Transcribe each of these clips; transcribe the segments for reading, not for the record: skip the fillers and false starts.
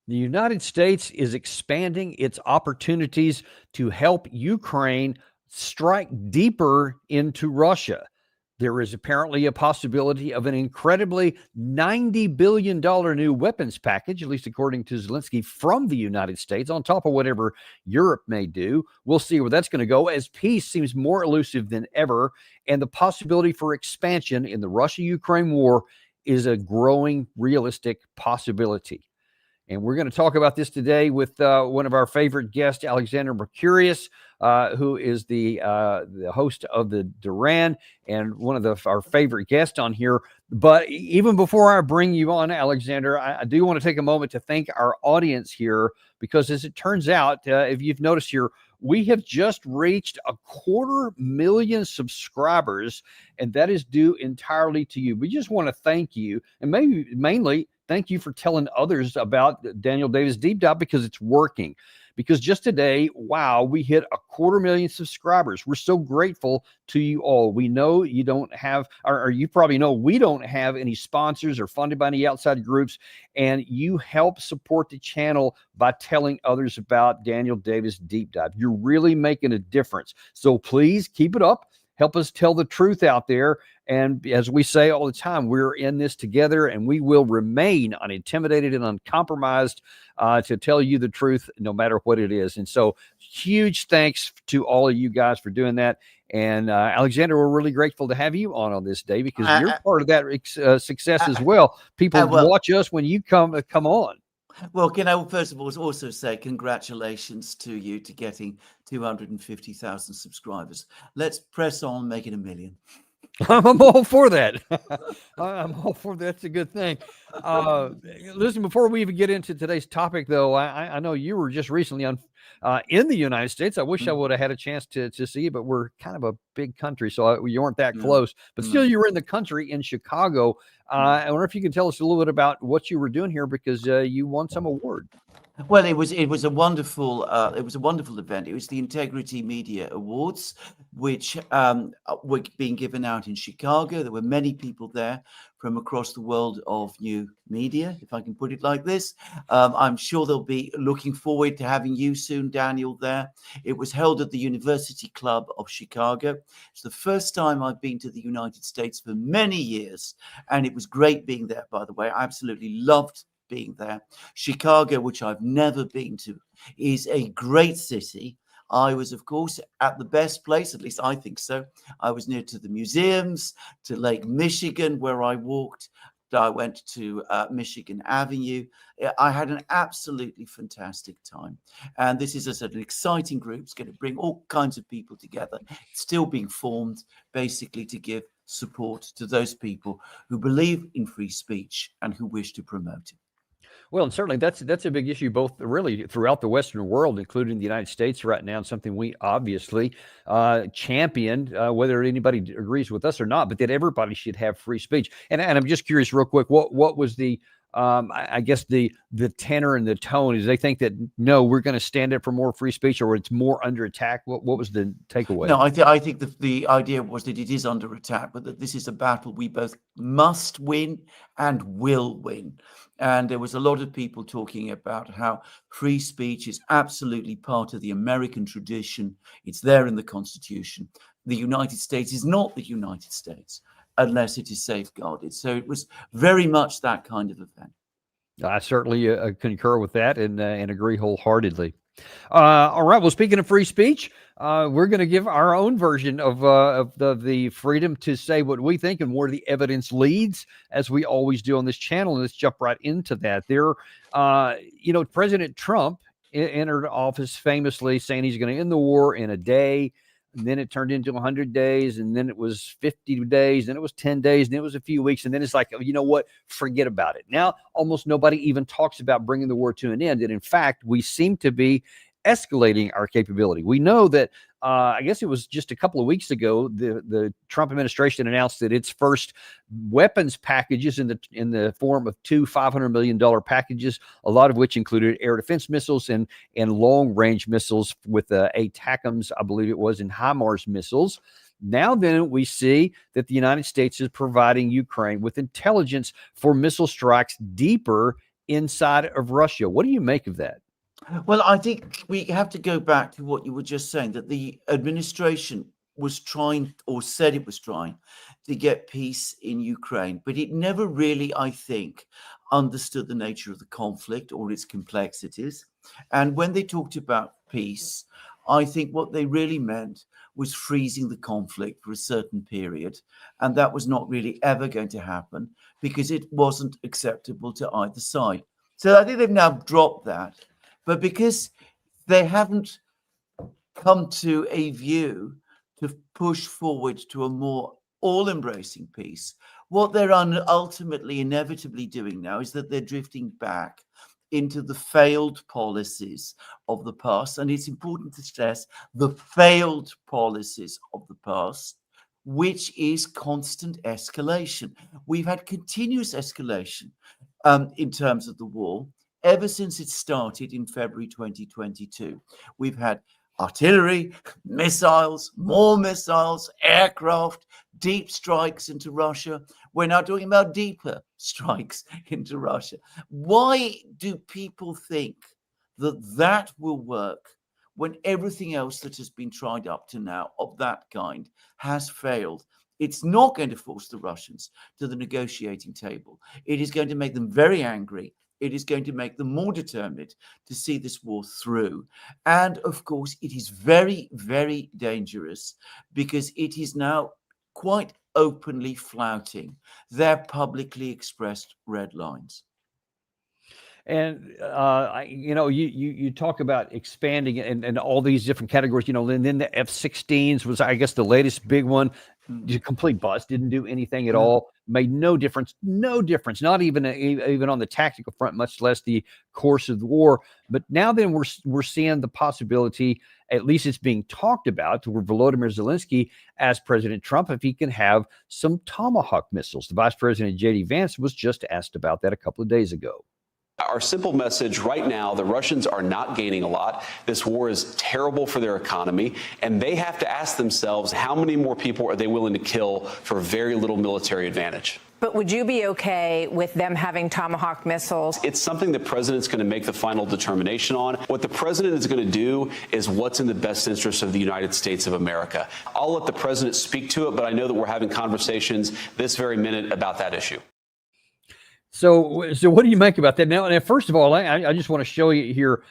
The United States is expanding its opportunities to help Ukraine strike deeper into Russia. There is apparently a possibility of an incredibly $90 billion new weapons package, at least according to Zelensky, from the United States, on top of whatever Europe may do. We'll see where that's going to go as peace seems more elusive than ever. And the possibility for expansion in the Russia-Ukraine war is a growing realistic possibility. And we're going to talk about this today with one of our favorite guests, Alexander Mercouris, who is the host of the Duran and one of our favorite guests on here. But even before I bring you on, Alexander, I do want to take a moment to thank our audience here, because as it turns out, if you've noticed here, we have just reached 250,000 subscribers, and that is due entirely to you. We just want to thank you, and maybe mainly thank you for telling others about Daniel Davis Deep Dive, because it's working. Because just today, wow, we hit 250,000 subscribers. We're so grateful to you all. We know you don't have, or you probably know we don't have any sponsors or funded by any outside groups, and you help support the channel by telling others about Daniel Davis Deep Dive. You're really making a difference. So please keep it up. Help us tell the truth out there. And as we say all the time, we're in this together, and we will remain unintimidated and uncompromised to tell you the truth, no matter what it is. And so huge thanks to all of you guys for doing that. And Alexander, we're really grateful to have you on this day, because you're part of that success as well. People watch us when you come on. Well, can I first of all also say congratulations to you to getting 250,000 subscribers. Let's press on, make it 1 million. I'm all for that. I'm all for that. That's a good thing. Listen, before we even get into today's topic, though, I know you were just recently in the United States. I wish I would have had a chance to see you, but we're kind of a big country, so you weren't that close. But still, you were in the country, in Chicago. I wonder if you can tell us a little bit about what you were doing here, because you won some award. Well, it was a wonderful event. It was the Integrity Media Awards, which were being given out in Chicago. There were many people there from across the world of new media, if I can put it like this. I'm sure they'll be looking forward to having you soon, Daniel, there. It was held at the University Club of Chicago. It's the first time I've been to the United States for many years, and it was great being there, by the way. I absolutely loved being there. Chicago, which I've never been to, is a great city. I was, of course, at the best place, at least I think so. I was near to the museums, to Lake Michigan, where I walked. I went to Michigan Avenue. I had an absolutely fantastic time. And this is an exciting group. It's going to bring all kinds of people together. It's still being formed, basically to give support to those people who believe in free speech and who wish to promote it. Well, and certainly that's a big issue, both really throughout the Western world, including the United States right now, and something we obviously champion, whether anybody agrees with us or not, but that everybody should have free speech. And I'm just curious, real quick, what was the I guess the tenor and the tone? Is they think that no, we're going to stand up for more free speech, or it's more under attack? What was the takeaway? No, I think the idea was that it is under attack, but that this is a battle we both must win and will win. And there was a lot of people talking about how free speech is absolutely part of the American tradition. It's there in the Constitution. The United States is not the United States unless it is safeguarded. So it was very much that kind of event. I certainly concur with that and agree wholeheartedly. All right. Well, speaking of free speech, we're going to give our own version of the freedom to say what we think and where the evidence leads, as we always do on this channel. And let's jump right into that. President Trump entered office famously saying he's going to end the war in a day. And then it turned into 100 days, and then it was 50 days, and it was 10 days, and it was a few weeks. And then it's like, you know what? Forget about it. Now, almost nobody even talks about bringing the war to an end. And in fact, we seem to be escalating our capability. We know that, I guess it was just a couple of weeks ago, the Trump administration announced that its first weapons packages in the form of two $500 million packages, a lot of which included air defense missiles and long-range missiles with ATACMS, I believe it was, and HIMARS missiles. Now then, we see that the United States is providing Ukraine with intelligence for missile strikes deeper inside of Russia. What do you make of that? Well, I think we have to go back to what you were just saying, that the administration was trying, or said it was trying, to get peace in Ukraine, but it never really, I think, understood the nature of the conflict or its complexities. And when they talked about peace, I think what they really meant was freezing the conflict for a certain period. And that was not really ever going to happen because it wasn't acceptable to either side. So I think they've now dropped that. But because they haven't come to a view to push forward to a more all-embracing peace, what they're ultimately, inevitably doing now is that they're drifting back into the failed policies of the past. And it's important to stress the failed policies of the past, which is constant escalation. We've had continuous escalation in terms of the war ever since it started in February 2022. We've had artillery, missiles, more missiles, aircraft, deep strikes into Russia. We're now talking about deeper strikes into Russia. Why do people think that that will work when everything else that has been tried up to now of that kind has failed? It's not going to force the Russians to the negotiating table. It is going to make them very angry. It is going to make them more determined to see this war through. And of course, it is very, very dangerous because it is now quite openly flouting their publicly expressed red lines. And you talk about expanding and all these different categories, and then the F-16s was, I guess, the latest big one. Complete bust, didn't do anything at all, made no difference, not even on the tactical front, much less the course of the war. But now then we're seeing the possibility, at least it's being talked about, to where Volodymyr Zelensky as President Trump, if he can have some Tomahawk missiles. The Vice President J.D. Vance was just asked about that a couple of days ago. Our simple message right now, the Russians are not gaining a lot. This war is terrible for their economy, and they have to ask themselves, how many more people are they willing to kill for very little military advantage? But would you be okay with them having Tomahawk missiles? It's something the president's going to make the final determination on. What the president is going to do is what's in the best interest of the United States of America. I'll let the president speak to it, but I know that we're having conversations this very minute about that issue. So what do you make about that? Now, first of all, I just want to show you here,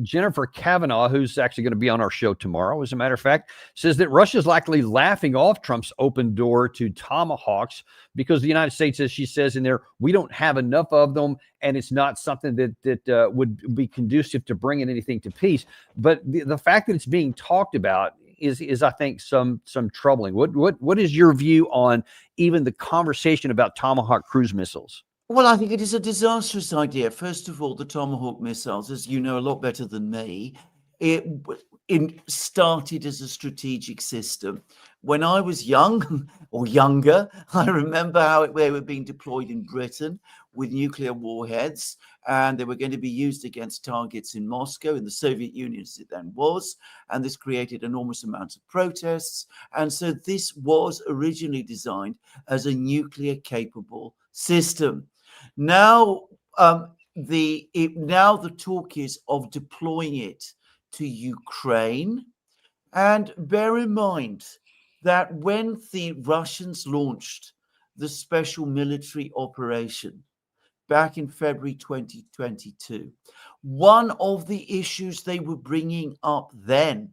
Jennifer Kavanaugh, who's actually going to be on our show tomorrow, as a matter of fact, says that Russia's likely laughing off Trump's open door to Tomahawks because the United States, as she says in there, we don't have enough of them, and it's not something that would be conducive to bringing anything to peace. But the fact that it's being talked about is I think some troubling. What is your view on even the conversation about Tomahawk cruise missiles? Well, I think it is a disastrous idea. First of all, the Tomahawk missiles, as you know a lot better than me, it started as a strategic system. When I was young or younger, I remember how they were being deployed in Britain with nuclear warheads, and they were going to be used against targets in Moscow, in the Soviet Union as it then was, and this created enormous amounts of protests. And so this was originally designed as a nuclear-capable system. Now, now the talk is of deploying it to Ukraine. And bear in mind that when the Russians launched the special military operation back in February 2022, one of the issues they were bringing up then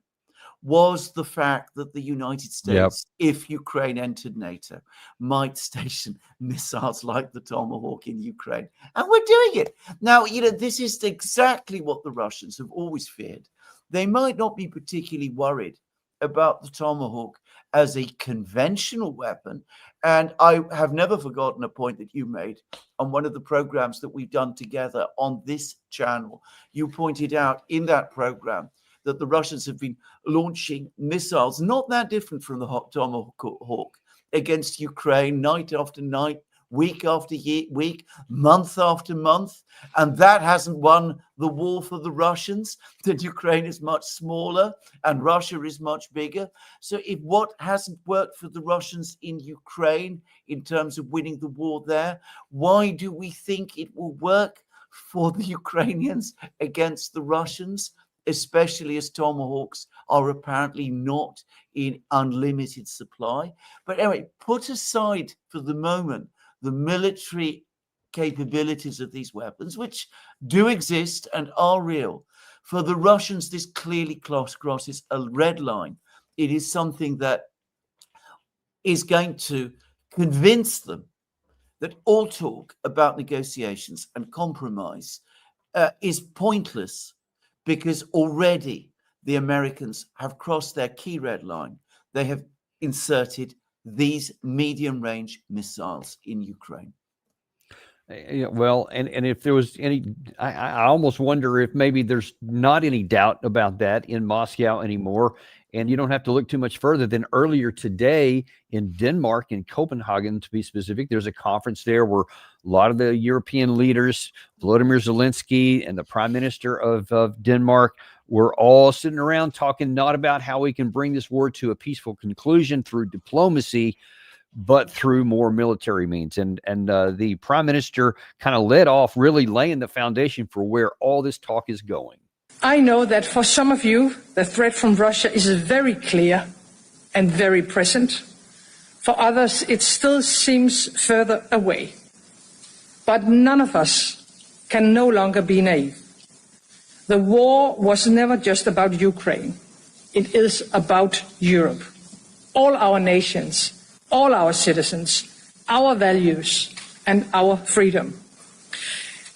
was the fact that the United States, if Ukraine entered NATO, might station missiles like the Tomahawk in Ukraine. And we're doing it. Now, this is exactly what the Russians have always feared. They might not be particularly worried about the Tomahawk as a conventional weapon. And I have never forgotten a point that you made on one of the programs that we've done together on this channel. You pointed out in that program that the Russians have been launching missiles, not that different from the Tomahawk, against Ukraine night after night, week after week, month after month, and that hasn't won the war for the Russians. That Ukraine is much smaller and Russia is much bigger. So if what hasn't worked for the Russians in Ukraine in terms of winning the war there, why do we think it will work for the Ukrainians against the Russians, especially as Tomahawks are apparently not in unlimited supply? But anyway, put aside for the moment the military capabilities of these weapons, which do exist and are real. For the Russians, this clearly crosses a red line. It is something that is going to convince them that all talk about negotiations and compromise is pointless, because already the Americans have crossed their key red line. They have inserted these medium-range missiles in Ukraine. Yeah, well, and if there was any, I almost wonder if maybe there's not any doubt about that in Moscow anymore. And you don't have to look too much further than earlier today in Denmark, in Copenhagen, to be specific. There's a conference there where a lot of the European leaders, Volodymyr Zelensky and the Prime Minister of Denmark, were all sitting around talking not about how we can bring this war to a peaceful conclusion through diplomacy, but through more military means. And the Prime Minister kind of led off, really laying the foundation for where all this talk is going. I know that for some of you, the threat from Russia is very clear and very present. For others, it still seems further away. But none of us can no longer be naive. The war was never just about Ukraine. It is about Europe. All our nations, all our citizens, our values, and our freedom.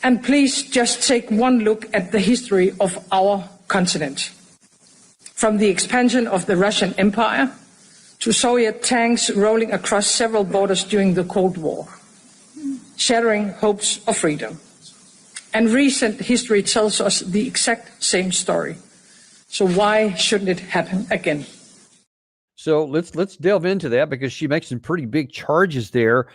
And please just take one look at the history of our continent. From the expansion of the Russian Empire to Soviet tanks rolling across several borders during the Cold War, shattering hopes of freedom. And recent history tells us the exact same story. So why shouldn't it happen again? So let's delve into that, because she makes some pretty big charges there.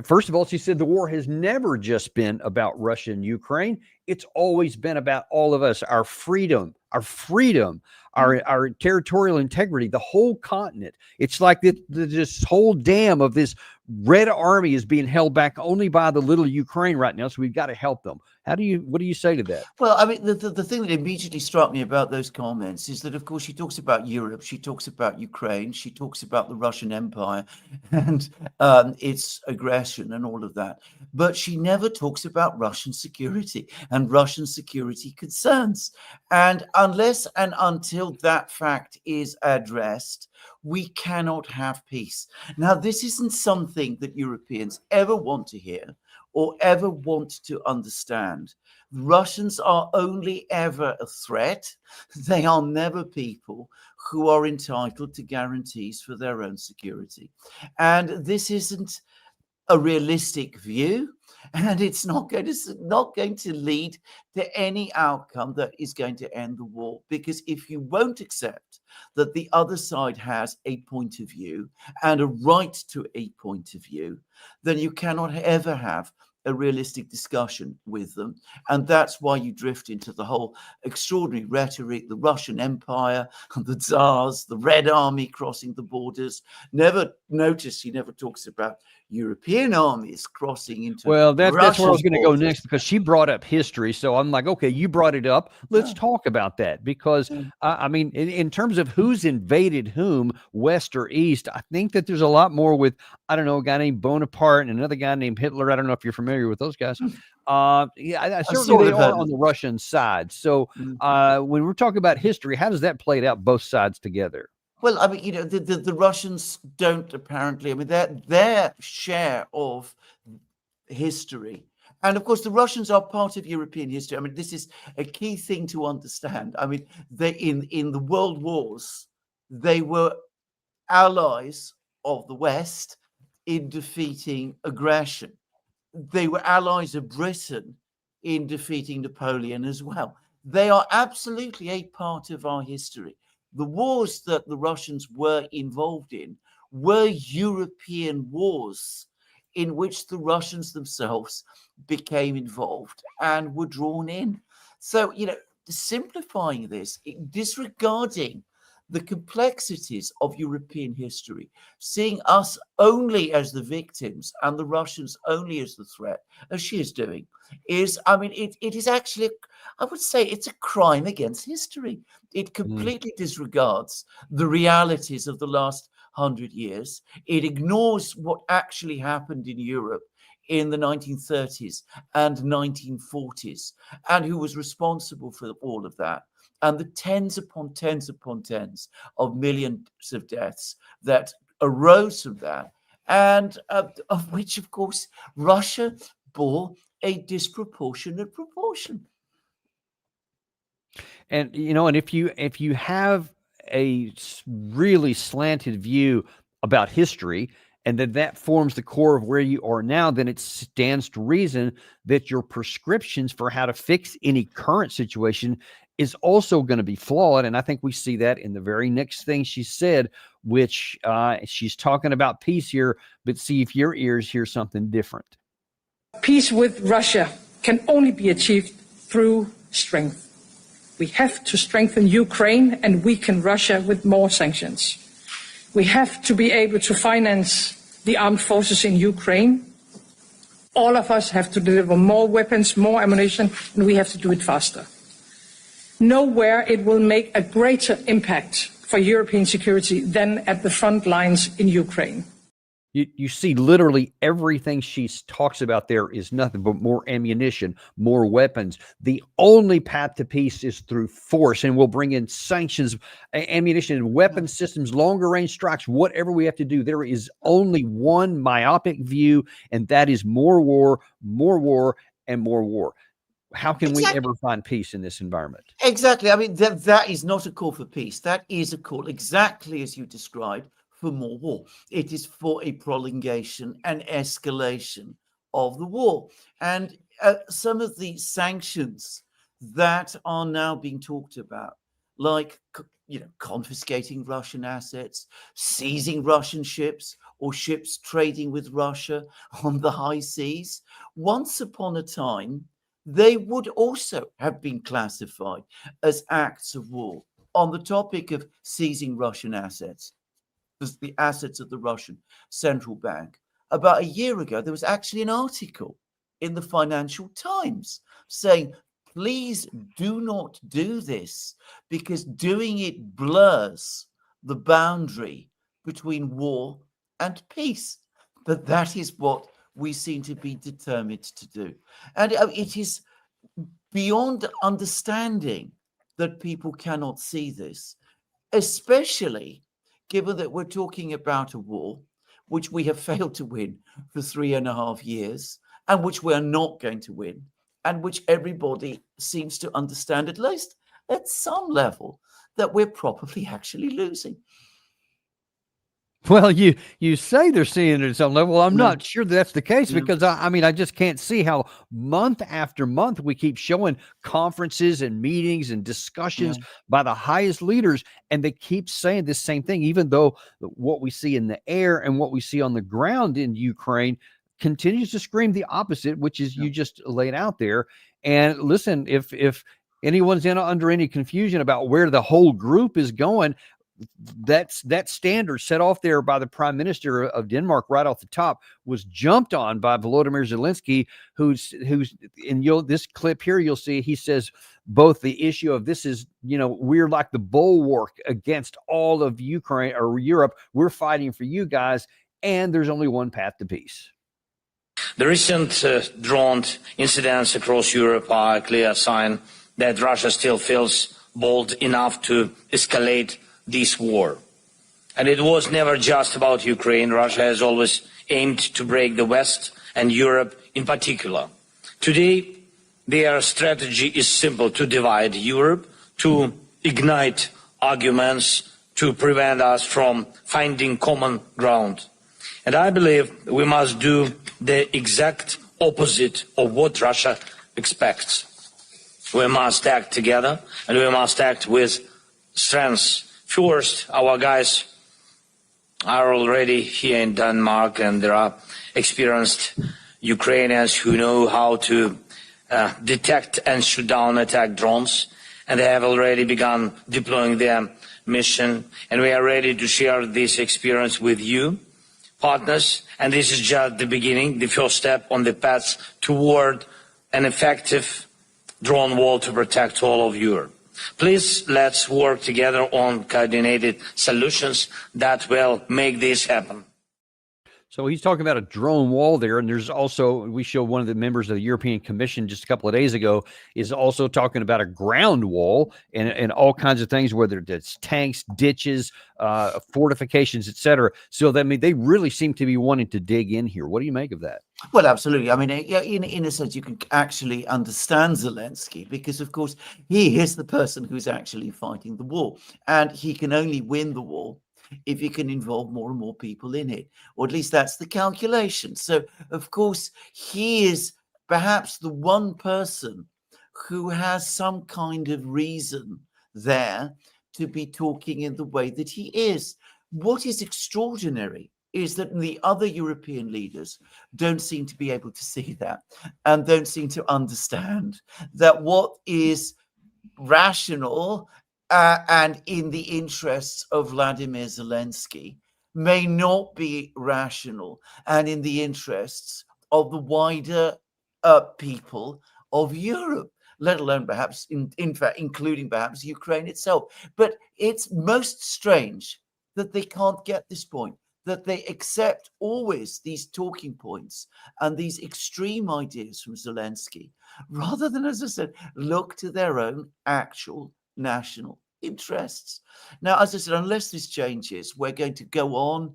First of all, she said the war has never just been about Russia and Ukraine. It's always been about all of us, our freedom, our territorial integrity, the whole continent. It's like this whole dam of this Red Army is being held back only by the little Ukraine right now. So we've got to help them. What do you say to that? Well, I mean, the thing that immediately struck me about those comments is that, of course, she talks about Europe, she talks about Ukraine, she talks about the Russian Empire and its aggression and all of that. But she never talks about Russian security and Russian security concerns. And unless and until that fact is addressed, we cannot have peace. Now, this isn't something that Europeans ever want to hear or ever want to understand. Russians are only ever a threat. They are never people who are entitled to guarantees for their own security. And this isn't a realistic view, and it's not going to lead to any outcome that is going to end the war. Because if you won't accept that the other side has a point of view and a right to a point of view, then you cannot ever have a realistic discussion with them. And that's why you drift into the whole extraordinary rhetoric, the Russian Empire, the Tsars, the Red Army crossing the borders. Never notice he never talks about European armies crossing into that's where I was going to go borders. next, because she brought up history. So I'm like, okay, you brought it up. Let's talk about that, because I mean, in terms of who's invaded whom, West or East, I think that there's a lot more with, I don't know, a guy named Bonaparte and another guy named Hitler. I don't know if you're familiar with those guys. Certainly they are on the Russian side. So when we're talking about history, how does that play out both sides together? Well, I mean, the Russians don't apparently, I mean, their share of history. And of course, the Russians are part of European history. I mean, this is a key thing to understand. I mean, they in the world wars, they were allies of the West in defeating aggression. They were allies of Britain in defeating Napoleon as well. They are absolutely a part of our history. The wars that the Russians were involved in were European wars in which the Russians themselves became involved and were drawn in. So, simplifying this, disregarding the complexities of European history, seeing us only as the victims and the Russians only as the threat, as she is doing, it is actually, I would say, it's a crime against history. It completely disregards the realities of the last 100 years. It ignores what actually happened in Europe in the 1930s and 1940s, and who was responsible for all of that, and the tens upon tens upon tens of millions of deaths that arose from that, and of which, of course, Russia bore a disproportionate proportion. And and if you have a really slanted view about history, and that forms the core of where you are now, then it stands to reason that your prescriptions for how to fix any current situation is also going to be flawed. And I think we see that in the very next thing she said, which she's talking about peace here, but see if your ears hear something different. Peace with Russia can only be achieved through strength. We have to strengthen Ukraine and weaken Russia with more sanctions. We have to be able to finance the armed forces in Ukraine. All of us have to deliver more weapons, more ammunition, and we have to do it faster. Nowhere it will make a greater impact for European security than at the front lines in Ukraine. You see literally everything she talks about there is nothing but more ammunition, more weapons. The only path to peace is through force, and we'll bring in sanctions, ammunition, weapon systems, longer range strikes, whatever we have to do. There is only one myopic view, and that is more war, and more war. How can we ever find peace in this environment? Exactly. I mean, that is not a call for peace. That is a call, exactly as you described, for more war. It is for a prolongation and escalation of the war. And some of the sanctions that are now being talked about, like confiscating Russian assets, seizing Russian ships or ships trading with Russia on the high seas, once upon a time, they would also have been classified as acts of war. On the topic of seizing Russian assets, the assets of the Russian central bank, about a year ago, there was actually an article in the Financial Times saying, please do not do this, because doing it blurs the boundary between war and peace. But that is what we seem to be determined to do. And it is beyond understanding that people cannot see this, especially given that we're talking about a war which we have failed to win for 3.5 years, and which we are not going to win, and which everybody seems to understand, at least at some level, that we're probably actually losing. Well, you say they're seeing it at some level. I'm not sure that's the case, because I just can't see how month after month we keep showing conferences and meetings and discussions by the highest leaders, and they keep saying this same thing, even though what we see in the air and what we see on the ground in Ukraine continues to scream the opposite, which is you just laid out there. And listen, if anyone's under any confusion about where the whole group is going, that standard set off there by the Prime Minister of Denmark right off the top was jumped on by Volodymyr Zelensky, who's in this clip here, you'll see he says both the issue of this is, we're like the bulwark against all of Ukraine or Europe. We're fighting for you guys, and there's only one path to peace. The recent drone incidents across Europe are a clear sign that Russia still feels bold enough to escalate this war. And it was never just about Ukraine. Russia has always aimed to break the West and Europe in particular. Today, their strategy is simple: to divide Europe, to ignite arguments, to prevent us from finding common ground. And I believe we must do the exact opposite of what Russia expects. We must act together, and we must act with strength. First, our guys are already here in Denmark, and there are experienced Ukrainians who know how to detect and shoot down attack drones, and they have already begun deploying their mission, and we are ready to share this experience with you, partners, and this is just the beginning, the first step on the path toward an effective drone wall to protect all of Europe. Please, let's work together on coordinated solutions that will make this happen. So he's talking about a drone wall there. And there's also, we showed one of the members of the European Commission just a couple of days ago is also talking about a ground wall and all kinds of things, whether it's tanks, ditches, fortifications, etc. So that, I mean, they really seem to be wanting to dig in here. What do you make of that? Well, absolutely. I mean, in a sense, you can actually understand Zelensky because, of course, he is the person who's actually fighting the war, and he can only win the war if you can involve more and more people in it, or at least that's the calculation. So, of course, he is perhaps the one person who has some kind of reason there to be talking in the way that he is. What is extraordinary is that the other European leaders don't seem to be able to see that and don't seem to understand that what is rational and in the interests of Vladimir Zelensky may not be rational and in the interests of the wider people of Europe, let alone perhaps, in fact, including perhaps Ukraine itself. But it's most strange that they can't get this point, that they accept always these talking points and these extreme ideas from Zelensky, rather than, as I said, look to their own actual national interests. Now, as I said, unless this changes, we're going to go on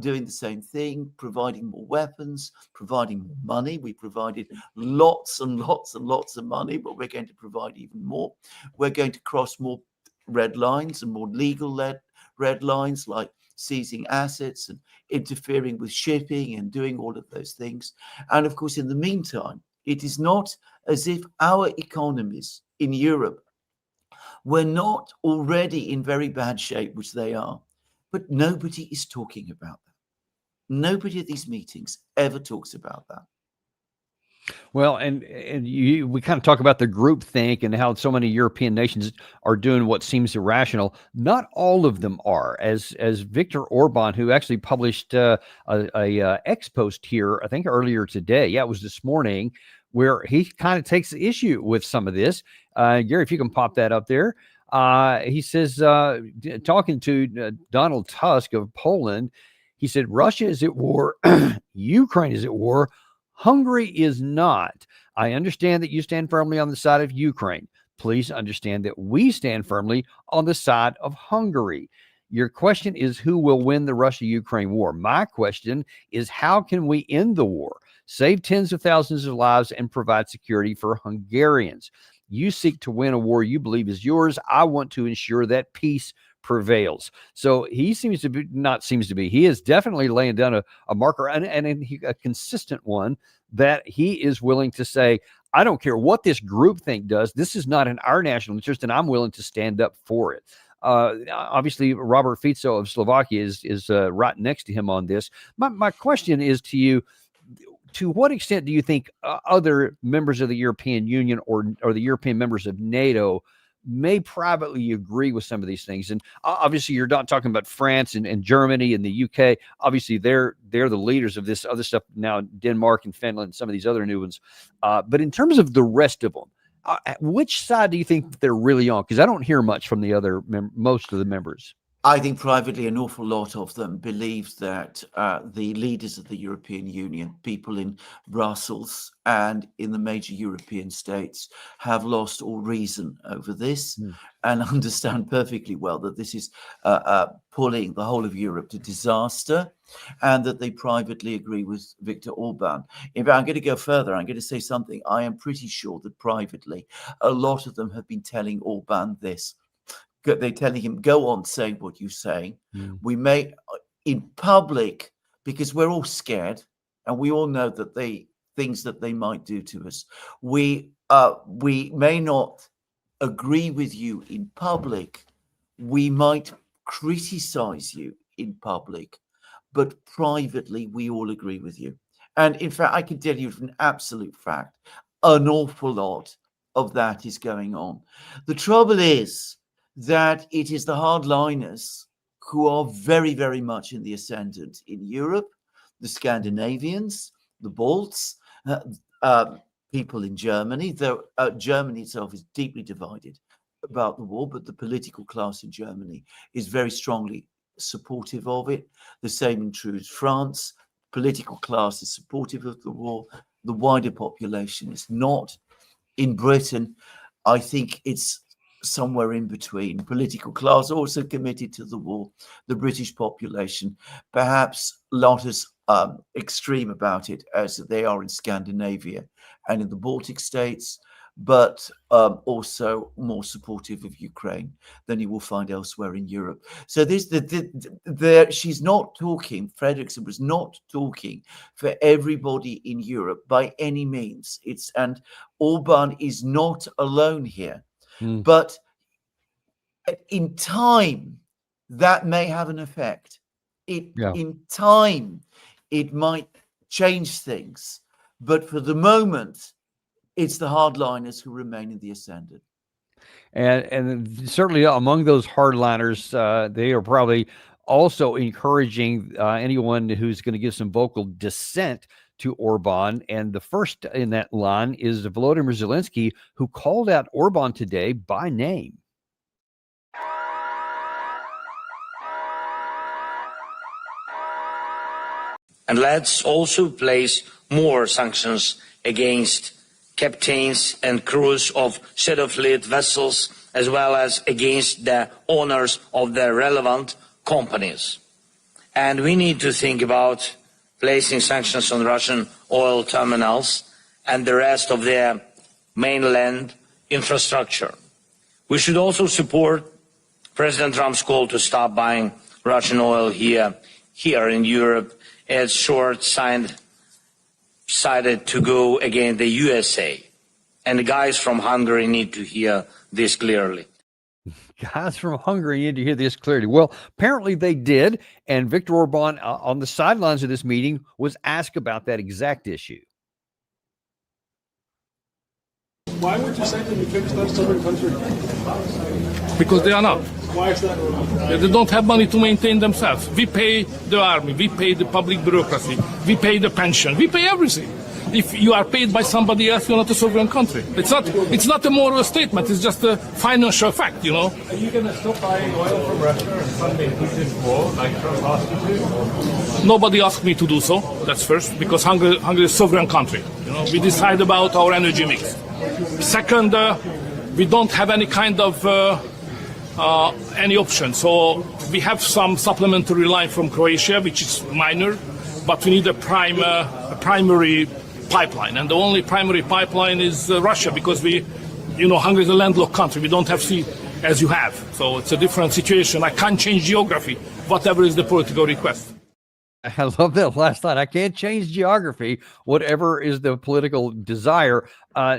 doing the same thing, providing more weapons, providing more money. We provided lots and lots and lots of money, but we're going to provide even more. We're going to cross more red lines and more legal red lines, like seizing assets and interfering with shipping and doing all of those things. And of course, in the meantime, it is not as if our economies in Europe were not already in very bad shape, which they are, but nobody is talking about that. Nobody at these meetings ever talks about that. Well, and we kind of talk about the group think and how so many European nations are doing what seems irrational. Not all of them are. As Viktor Orban, who actually published a X post here, I think earlier today. Yeah, it was this morning, where he kind of takes the issue with some of this. Gary, if you can pop that up there. He says, talking to Donald Tusk of Poland, he said, Russia is at war. Ukraine is at war. Hungary is not. I understand that you stand firmly on the side of Ukraine. Please understand that we stand firmly on the side of Hungary. Your question is who will win the Russia-Ukraine war? My question is how can we end the war, save tens of thousands of lives, and provide security for Hungarians? You seek to win a war you believe is yours. I want to ensure that peace prevails. So he he is definitely laying down a marker and a consistent one that he is willing to say, I don't care what this groupthink does. This is not in our national interest, and I'm willing to stand up for it. Obviously, Robert Fico of Slovakia is right next to him on this. My question is to you, to what extent do you think other members of the European Union or the European members of NATO may privately agree with some of these things? And obviously, you're not talking about France and Germany and the UK. Obviously, they're the leaders of this other stuff now, Denmark and Finland, and some of these other new ones. But in terms of the rest of them, which side do you think they're really on? Because I don't hear much from the other most of the members. I think privately, an awful lot of them believe that the leaders of the European Union, people in Brussels and in the major European states, have lost all reason over this and understand perfectly well that this is pulling the whole of Europe to disaster, and that they privately agree with Viktor Orban. In fact, I'm going to go further. I'm going to say something. I am pretty sure that privately, a lot of them have been telling Orban this. They're telling him, go on saying what you're saying. We may, in public, because we're all scared and we all know that things that they might do to us. We may not agree with you in public. We might criticize you in public, but privately, we all agree with you. And in fact, I can tell you from absolute fact, an awful lot of that is going on. The trouble is that it is the hardliners who are very, very much in the ascendant in Europe, the Scandinavians, the Balts, people in Germany, though Germany itself is deeply divided about the war, but the political class in Germany is very strongly supportive of it. The same in true as France. Political class is supportive of the war. The wider population is not. In Britain, I think it's somewhere in between. Political class also committed to the war. The British population, perhaps not as extreme about it as they are in Scandinavia and in the Baltic states, but also more supportive of Ukraine than you will find elsewhere in Europe. So she's not talking, Frederiksen was not talking for everybody in Europe by any means. And Orban is not alone here. But in time, that may have an effect. In time, it might change things. But for the moment, it's the hardliners who remain in the ascendant. And certainly among those hardliners, they are probably also encouraging anyone who's going to give some vocal dissent to Orban. And the first in that line is Volodymyr Zelensky, who called out Orban today by name. And let's also place more sanctions against captains and crews of shadow fleet vessels, as well as against the owners of the relevant companies. And we need to think about placing sanctions on Russian oil terminals and the rest of their mainland infrastructure. We should also support President Trump's call to stop buying Russian oil here in Europe, as short-sighted to go against the USA. And the guys from Hungary need to hear this clearly. Guys from Hungary need to hear this clearly. Well, apparently they did. And Viktor Orban, on the sidelines of this meeting, was asked about that exact issue. Why would you say that you fix that sovereign country? Because they are not. Why is that? They don't have money to maintain themselves. We pay the army, we pay the public bureaucracy, we pay the pension, we pay everything. If you are paid by somebody else, you're not a sovereign country. It's not a moral statement, it's just a financial fact, you know. Are you going to stop buying oil from Russia and funding Putin's war like Trump asked you to? Nobody asked me to do so, that's first, because Hungary is a sovereign country. You know, we decide about our energy mix. Second, we don't have any kind of any option. So we have some supplementary line from Croatia, which is minor, but we need a primary pipeline. And the only primary pipeline is Russia, because Hungary is a landlocked country. We don't have sea as you have. So it's a different situation. I can't change geography, whatever is the political request. I love that last line. I can't change geography, whatever is the political desire,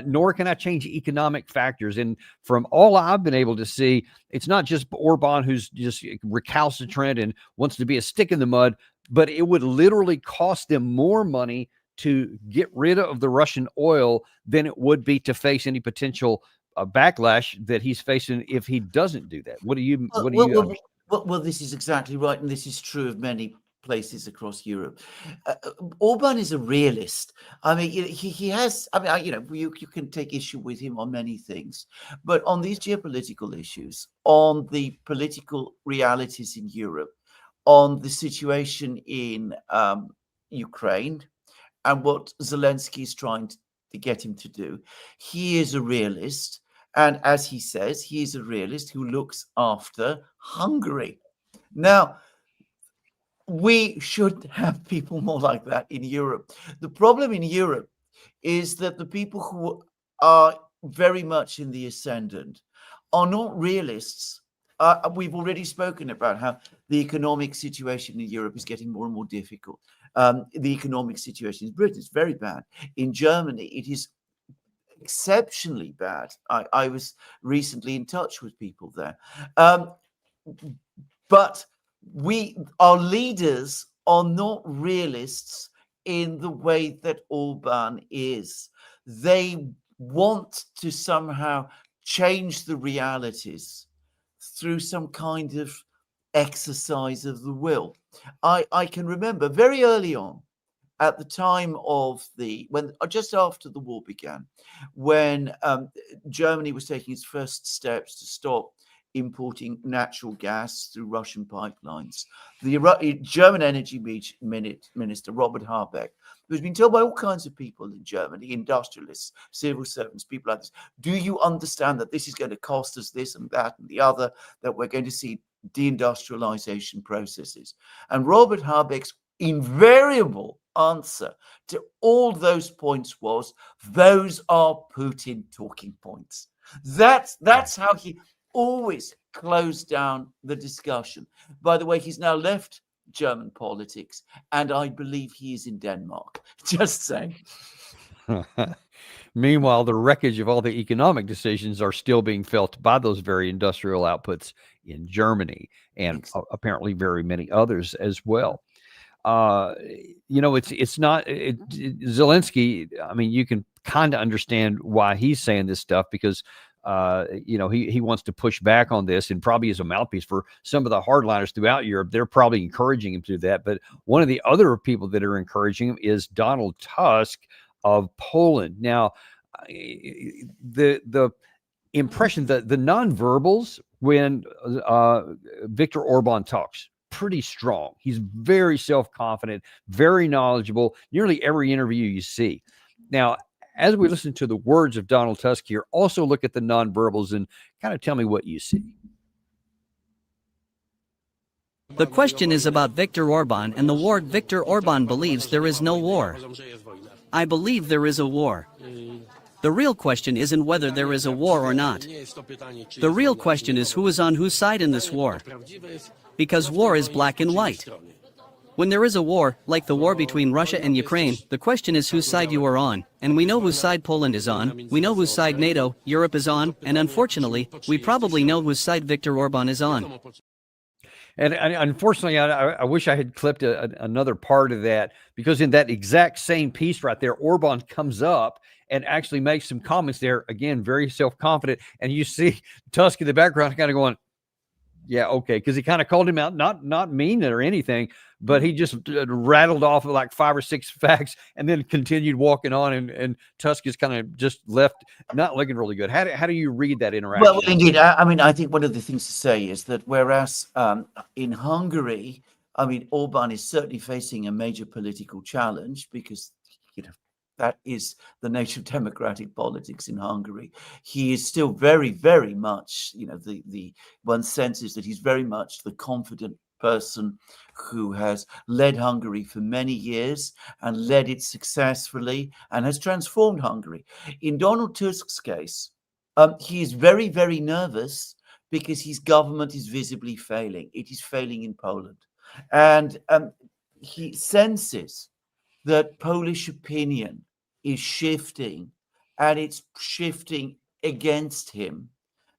nor can I change economic factors. And from all I've been able to see, it's not just Orban who's just recalcitrant and wants to be a stick in the mud, but it would literally cost them more money to get rid of the Russian oil than it would be to face any potential backlash that he's facing if he doesn't do that. What do you understand? Well, this is exactly right. And this is true of many places across Europe. Orban is a realist. I mean, he has, you can take issue with him on many things, but on these geopolitical issues, on the political realities in Europe, on the situation in Ukraine, and what Zelensky is trying to get him to do, he is a realist. And as he says, he is a realist who looks after Hungary. Now, we should have people more like that in Europe. The problem in Europe is that the people who are very much in the ascendant are not realists. We've already spoken about how the economic situation in Europe is getting more and more difficult. The economic situation in Britain is very bad. In Germany, it is exceptionally bad. I was recently in touch with people there. But our leaders are not realists in the way that Orban is. They want to somehow change the realities through some kind of exercise of the will. I can remember very early on, at the time of just after the war began, when Germany was taking its first steps to stop importing natural gas through Russian pipelines, the German energy minister, Robert Habeck, who's been told by all kinds of people in Germany, industrialists, civil servants, people like this, do you understand that this is going to cost us this and that and the other, that we're going to see deindustrialization processes? And Robert Habeck's invariable answer to all those points was, those are Putin talking points. That's how he always closed down the discussion. By the way, he's now left German politics, and I believe he is in Denmark. Just saying. Meanwhile, the wreckage of all the economic decisions are still being felt by those very industrial outputs in Germany, and apparently very many others as well. It's not Zelensky. I mean, you can kind of understand why he's saying this stuff, because he wants to push back on this, and probably as a mouthpiece for some of the hardliners throughout Europe. They're probably encouraging him to do that. But one of the other people that are encouraging him is Donald Tusk of Poland. Now, the impression that the nonverbals when Viktor Orban talks, pretty strong. He's very self-confident, very knowledgeable, nearly every interview you see. Now, as we listen to the words of Donald Tusk here, also look at the nonverbals and kind of tell me what you see. The question is about Viktor Orban and the war. Viktor Orban believes there is no war. I believe there is a war. The real question isn't whether there is a war or not. The real question is who is on whose side in this war. Because war is black and white. When there is a war, like the war between Russia and Ukraine, the question is whose side you are on. And we know whose side Poland is on, we know whose side NATO, Europe is on, and unfortunately, we probably know whose side Viktor Orban is on. And unfortunately, I wish I had clipped another part of that, because in that exact same piece right there, Orban comes up and actually makes some comments there. Again, very self-confident. And you see Tusk in the background kind of going, yeah, okay. Because he kind of called him out, not mean or anything, but he just rattled off like 5 or 6 facts and then continued walking on. And Tusk is kind of just left not looking really good. How do you read that interaction? Well, indeed. I mean, I think one of the things to say is that whereas in Hungary, I mean, Orban is certainly facing a major political challenge, because that is the nature of democratic politics in Hungary. He is still very, very much, the one senses that he's very much the confident person who has led Hungary for many years and led it successfully and has transformed Hungary. In Donald Tusk's case, he is very, very nervous because his government is visibly failing. It is failing in Poland. And he senses that Polish opinion is shifting, and it's shifting against him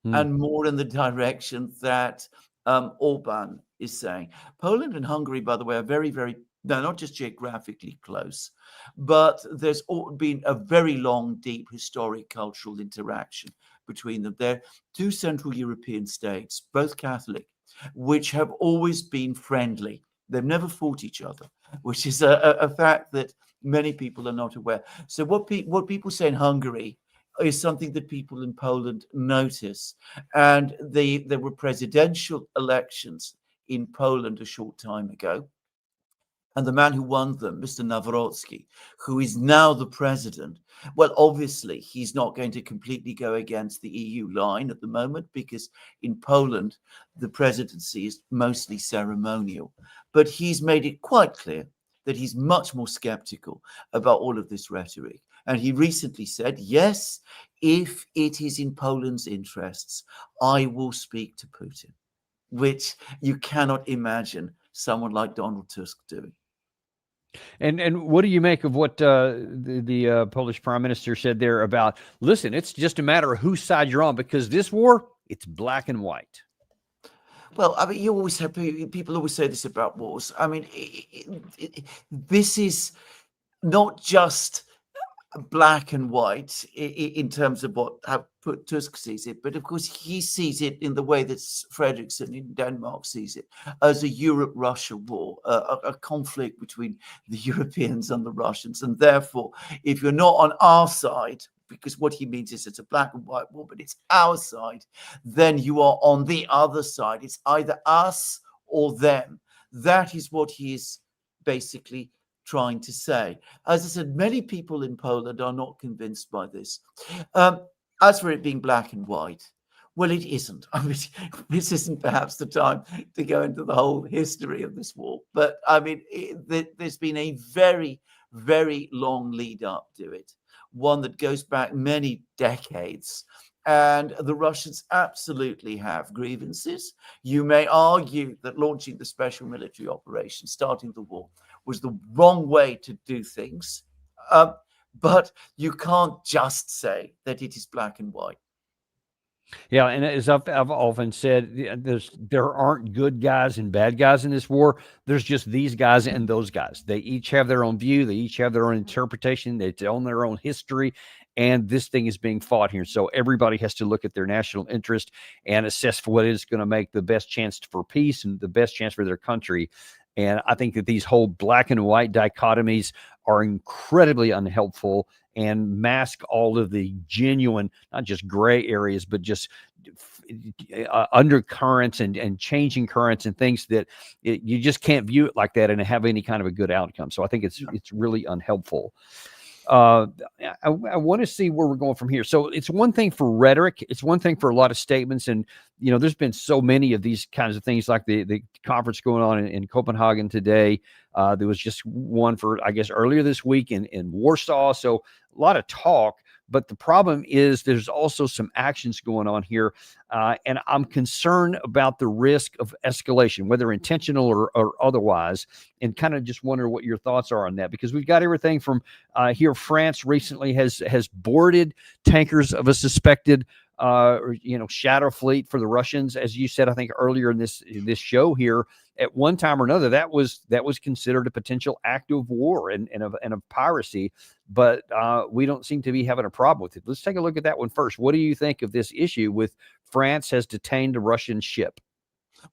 and more in the direction that Orban is saying. Poland and Hungary, by the way, are very, very, they're not just geographically close, but there's been a very long, deep historic cultural interaction between them. They're 2 Central European states, both Catholic, which have always been friendly. They've never fought each other, which is a fact that many people are not aware. So what people say in Hungary is something that people in Poland notice. And there were presidential elections in Poland a short time ago. And the man who won them, Mr. Nawrocki, who is now the president, well, obviously, he's not going to completely go against the EU line at the moment, because in Poland, the presidency is mostly ceremonial. But he's made it quite clear that he's much more skeptical about all of this rhetoric. And he recently said, yes, if it is in Poland's interests, I will speak to Putin, which you cannot imagine someone like Donald Tusk doing. And what do you make of what the Polish prime minister said there about, listen, it's just a matter of whose side you're on, because this war, it's black and white. Well, I mean, you always have people always say this about wars. I mean, this is not just black and white in terms of how Tusk sees it, but of course he sees it in the way that Frederiksen in Denmark sees it, as a Europe-Russia war, a conflict between the Europeans and the Russians. And therefore, if you're not on our side, because what he means is it's a black and white war, but it's our side, then you are on the other side. It's either us or them. That is what he is basically trying to say. As I said, many people in Poland are not convinced by this. As for it being black and white, well, it isn't. I mean, this isn't perhaps the time to go into the whole history of this war, but I mean, there's been a very, very long lead up to it, one that goes back many decades. And the Russians absolutely have grievances. You may argue that launching the special military operation, starting the war, was the wrong way to do things. But you can't just say that it is black and white. Yeah, and as I've often said, there aren't good guys and bad guys in this war. There's just these guys and those guys. They each have their own view. They each have their own interpretation. They own their own history. And this thing is being fought here. So everybody has to look at their national interest and assess what is going to make the best chance for peace and the best chance for their country. And I think that these whole black and white dichotomies are incredibly unhelpful and mask all of the genuine, not just gray areas, but just undercurrents and changing currents and things that you just can't view it like that and have any kind of a good outcome. So I think it's really unhelpful. I want to see where we're going from here. So it's one thing for rhetoric. It's one thing for a lot of statements. And, you know, there's been so many of these kinds of things, like the conference going on in Copenhagen today. There was just one for, I guess, earlier this week in Warsaw. So a lot of talk. But the problem is there's also some actions going on here. And I'm concerned about the risk of escalation, whether intentional or otherwise, and kind of just wonder what your thoughts are on that, because we've got everything from here. France recently has boarded tankers of a suspected shadow fleet for the Russians. As you said, I think earlier in this show here, at one time or another, that was considered a potential act of war and of piracy, but we don't seem to be having a problem with it. Let's take a look at that one first. What do you think of this issue with France has detained a Russian ship?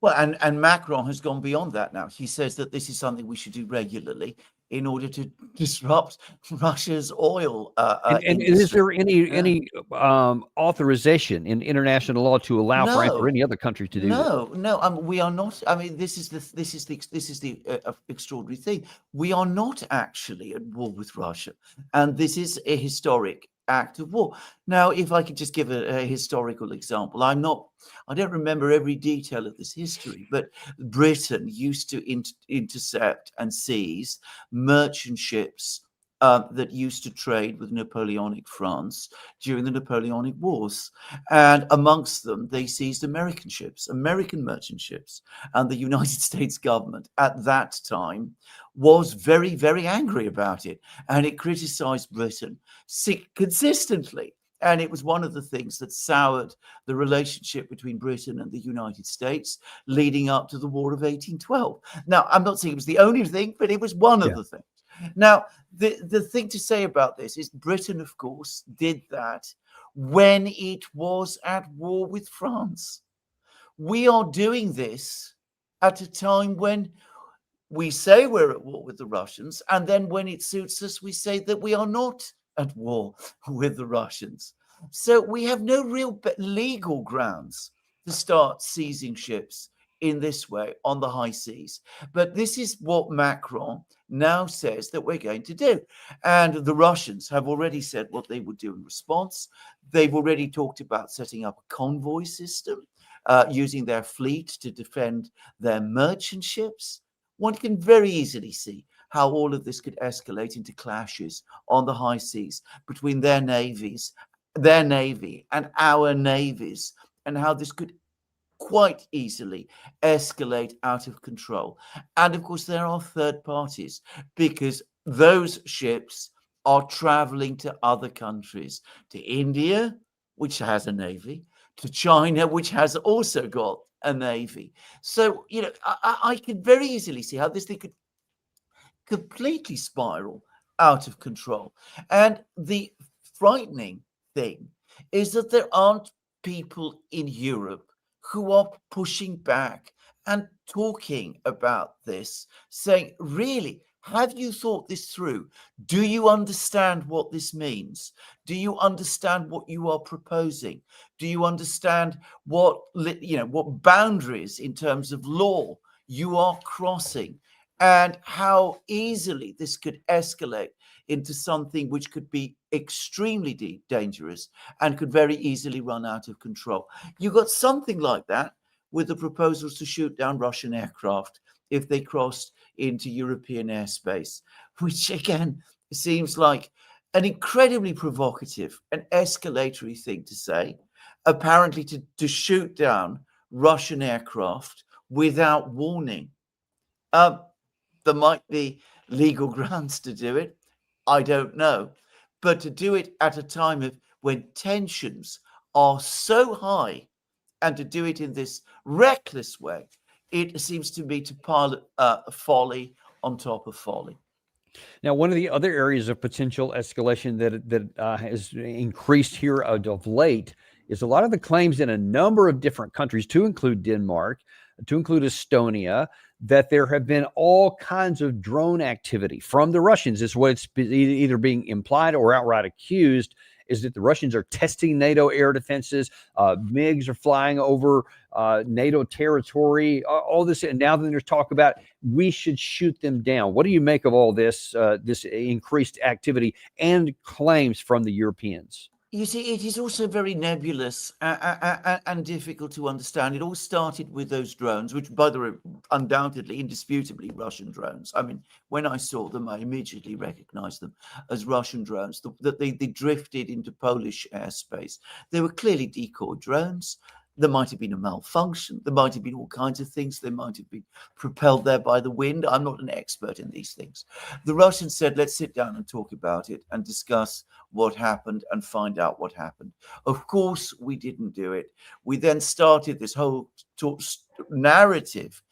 Well, and Macron has gone beyond that now. He says that this is something we should do regularly in order to disrupt Russia's oil. And is there any authorization in international law to allow France or any other country to do that? No. We are not. I mean, this is the extraordinary thing. We are not actually at war with Russia, and this is a historic act of war. Now, if I could just give a historical example, I don't remember every detail of this history, but Britain used to intercept and seize merchant ships that used to trade with Napoleonic France during the Napoleonic Wars. And amongst them, they seized American ships, American merchant ships. And the United States government at that time was very, very angry about it. And it criticized Britain consistently. And it was one of the things that soured the relationship between Britain and the United States leading up to the War of 1812. Now, I'm not saying it was the only thing, but it was one of the things. Now, the thing to say about this is Britain, of course, did that when it was at war with France. We are doing this at a time when we say we're at war with the Russians, and then when it suits us, we say that we are not at war with the Russians. So we have no real legal grounds to start seizing ships in this way on the high seas. But this is what Macron now says that we're going to do. And the Russians have already said what they would do in response. They've already talked about setting up a convoy system, using their fleet to defend their merchant ships. One can very easily see how all of this could escalate into clashes on the high seas between their navy and our navies, and how this could quite easily escalate out of control. And of course, there are third parties, because those ships are traveling to other countries, to India, which has a navy, to China, which has also got a navy. So, I can very easily see how this thing could completely spiral out of control. And the frightening thing is that there aren't people in Europe who are pushing back and talking about this, saying, really, have you thought this through? Do you understand what this means? Do you understand what you are proposing? Do you understand what boundaries in terms of law you are crossing, and how easily this could escalate into something which could be extremely dangerous and could very easily run out of control? You got something like that with the proposals to shoot down Russian aircraft if they crossed into European airspace, which again seems like an incredibly provocative and escalatory thing to say, apparently to shoot down Russian aircraft without warning. There might be legal grounds to do it, I don't know, but to do it at a time of when tensions are so high, and to do it in this reckless way, it seems to me to pile folly on top of folly. Now, one of the other areas of potential escalation that has increased here of late is a lot of the claims in a number of different countries, to include Denmark, to include Estonia, that there have been all kinds of drone activity from the Russians. Is what it's either being implied or outright accused, is that the Russians are testing NATO air defenses. MiGs are flying over NATO territory, all this. And now then there's talk about we should shoot them down. What do you make of all this, this increased activity and claims from the Europeans? You see, it is also very nebulous and difficult to understand. It all started with those drones, which, by the way, undoubtedly, indisputably Russian drones. I mean, when I saw them, I immediately recognized them as Russian drones, that they drifted into Polish airspace. They were clearly decoy drones. There might have been a malfunction. There might have been all kinds of things. They might have been propelled there by the wind. I'm not an expert in these things. The Russians said, let's sit down and talk about it and discuss what happened and find out what happened. Of course, we didn't do it. We then started this whole narrative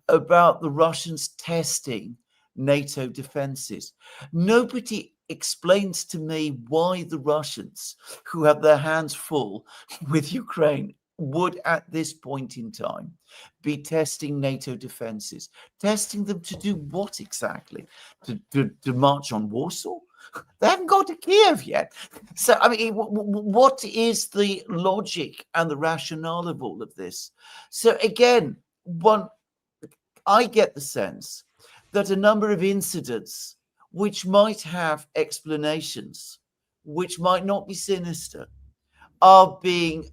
about the Russians testing NATO defenses. Nobody explains to me why the Russians, who have their hands full with Ukraine, would at this point in time be testing NATO defenses. Testing them to do what exactly? To march on Warsaw? They haven't got to Kiev yet. So, I mean, what is the logic and the rationale of all of this? So again, I get the sense that a number of incidents which might have explanations, which might not be sinister, are being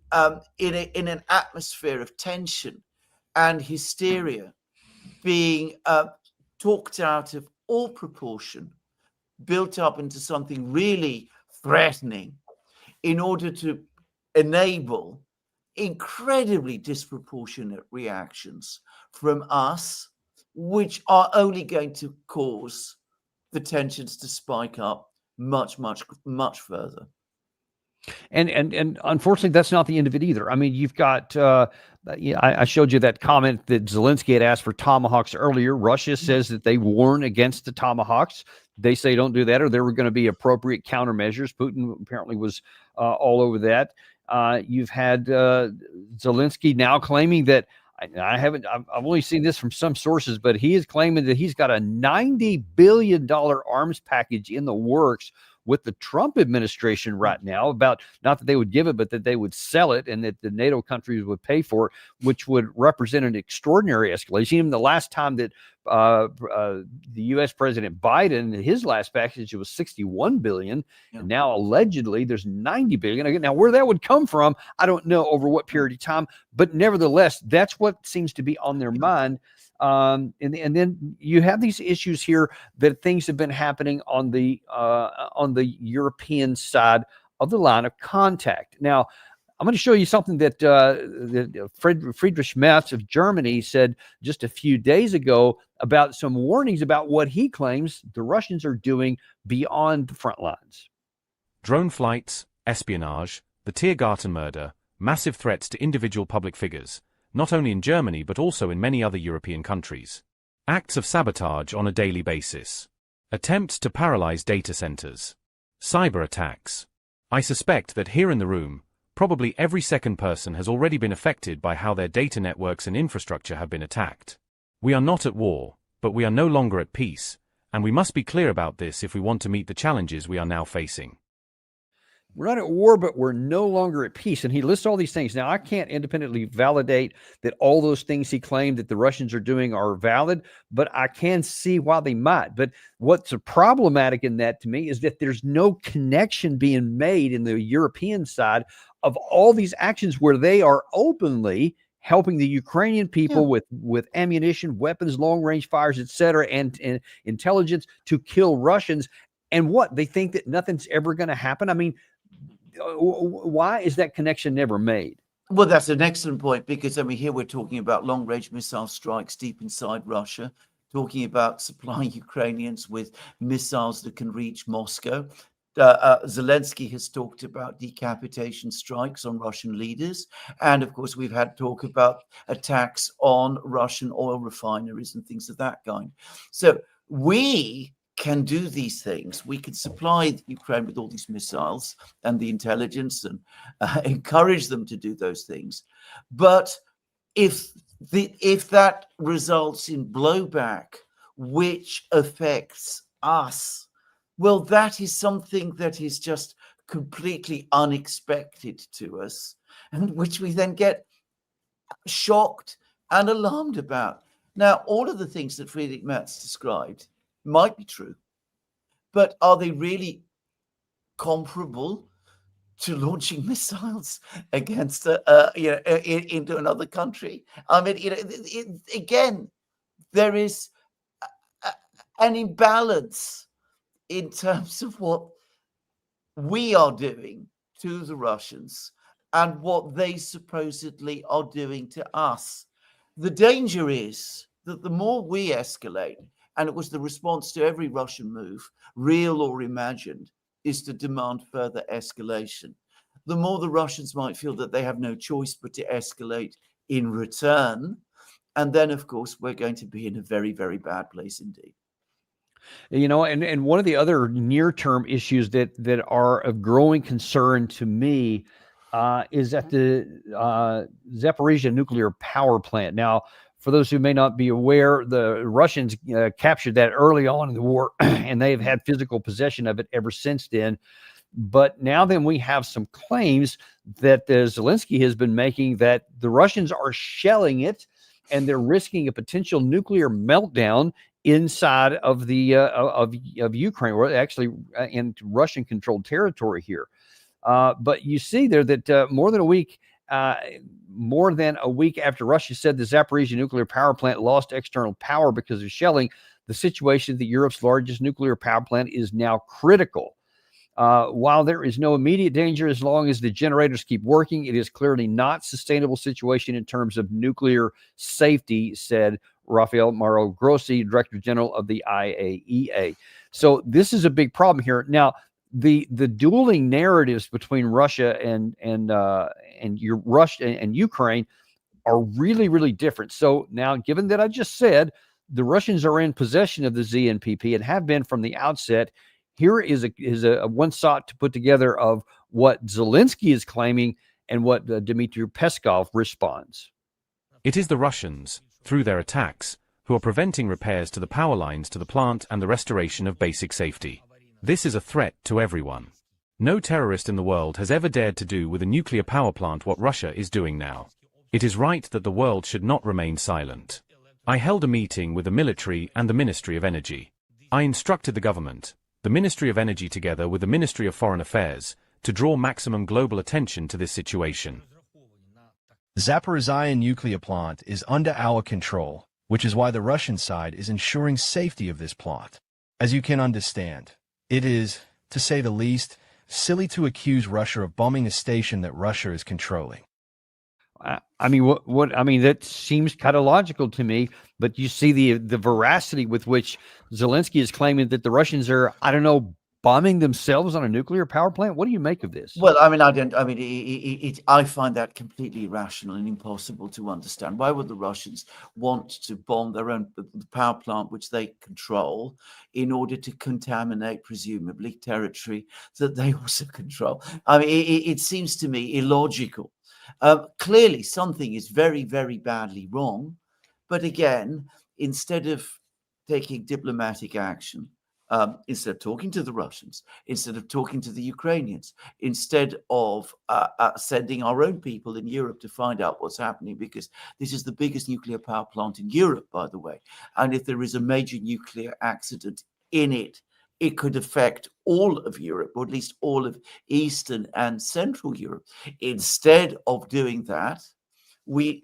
in an atmosphere of tension and hysteria, being talked out of all proportion, built up into something really threatening in order to enable incredibly disproportionate reactions from us, which are only going to cause the tensions to spike up much, much, much further. And unfortunately, that's not the end of it either. I mean, you've got, I showed you that comment that Zelensky had asked for Tomahawks earlier. Russia says that they warn against the Tomahawks. They say don't do that, or there were going to be appropriate countermeasures. Putin apparently was all over that. You've had Zelensky now claiming that, I've only seen this from some sources, but he is claiming that he's got a $90 billion arms package in the works with the Trump administration right now, about not that they would give it, but that they would sell it and that the NATO countries would pay for it, which would represent an extraordinary escalation. Even the last time that the U.S. President Biden, his last package, it was $61 billion. Yeah. And now allegedly there's $90 billion. Now, where that would come from, I don't know over what period of time, but nevertheless, that's what seems to be on their mind. And then you have these issues here that things have been happening on the European side of the line of contact. Now, I'm going to show you something that Friedrich Merz of Germany said just a few days ago about some warnings about what he claims the Russians are doing beyond the front lines. Drone flights, espionage, the Tiergarten murder, massive threats to individual public figures, not only in Germany but also in many other European countries. Acts of sabotage on a daily basis. Attempts to paralyze data centers. Cyber attacks. I suspect that here in the room, probably every second person has already been affected by how their data networks and infrastructure have been attacked. We are not at war, but we are no longer at peace, and we must be clear about this if we want to meet the challenges we are now facing. We're not at war, but we're no longer at peace. And he lists all these things. Now, I can't independently validate that all those things he claimed that the Russians are doing are valid, but I can see why they might. But what's problematic in that to me is that there's no connection being made in the European side of all these actions where they are openly helping the Ukrainian people with ammunition, weapons, long-range fires, etc., and intelligence to kill Russians. And what? They think that nothing's ever going to happen? I mean, why is that connection never made? Well, that's an excellent point, because I mean, here we're talking about long-range missile strikes deep inside Russia, talking about supplying Ukrainians with missiles that can reach Moscow. Zelensky has talked about decapitation strikes on Russian leaders. And of course, we've had talk about attacks on Russian oil refineries and things of that kind. So we can do these things. We can supply Ukraine with all these missiles and the intelligence and encourage them to do those things. But if that results in blowback, which affects us, well, that is something that is just completely unexpected to us, and which we then get shocked and alarmed about. Now, all of the things that Friedrich Merz described might be true, but are they really comparable to launching missiles against into another country? I mean, again, there is an imbalance in terms of what we are doing to the Russians and what they supposedly are doing to us. The danger is that the more we escalate, and it was the response to every Russian move, real or imagined, is to demand further escalation. The more the Russians might feel that they have no choice but to escalate in return. And then, of course, we're going to be in a very, very bad place indeed. You know, and one of the other near-term issues that are of growing concern to me is at the Zaporizhzhia nuclear power plant. Now, for those who may not be aware, the Russians captured that early on in the war, and they've had physical possession of it ever since then. But now then we have some claims that Zelensky has been making that the Russians are shelling it, and they're risking a potential nuclear meltdown inside of the of Ukraine, or actually in Russian-controlled territory here. But you see there that more than a week after Russia said the Zaporizhzhia nuclear power plant lost external power because of shelling, the situation at Europe's largest nuclear power plant is now critical. While there is no immediate danger as long as the generators keep working, it is clearly not a sustainable situation in terms of nuclear safety, said Rafael Mauro Grossi, Director General of the IAEA. So this is a big problem here. Now, the dueling narratives between Russia and Ukraine are really, really different. So now, given that I just said the Russians are in possession of the ZNPP and have been from the outset, here is a one shot to put together of what Zelensky is claiming and what Dmitry Peskov responds. It is the Russians, through their attacks, who are preventing repairs to the power lines to the plant and the restoration of basic safety. This is a threat to everyone. No terrorist in the world has ever dared to do with a nuclear power plant what Russia is doing now. It is right that the world should not remain silent. I held a meeting with the military and the Ministry of Energy. I instructed the government, the Ministry of Energy together with the Ministry of Foreign Affairs, to draw maximum global attention to this situation. The Zaporizhzhia nuclear plant is under our control, which is why the Russian side is ensuring safety of this plant. As you can understand, it is, to say the least, silly to accuse Russia of bombing a station that Russia is controlling. I mean, that seems kind of logical to me, but you see the veracity with which Zelensky is claiming that the Russians are, bombing themselves on a nuclear power plant? What do you make of this? Well, I mean, I don't. I mean, I find that completely irrational and impossible to understand. Why would the Russians want to bomb their own the power plant, which they control, in order to contaminate presumably territory that they also control? I mean, it seems to me illogical. Clearly, something is very, very badly wrong. But again, instead of taking diplomatic action, instead of talking to the Russians, instead of talking to the Ukrainians, instead of sending our own people in Europe to find out what's happening, because this is the biggest nuclear power plant in Europe, by the way. And if there is a major nuclear accident in it, it could affect all of Europe, or at least all of Eastern and Central Europe. Instead of doing that, we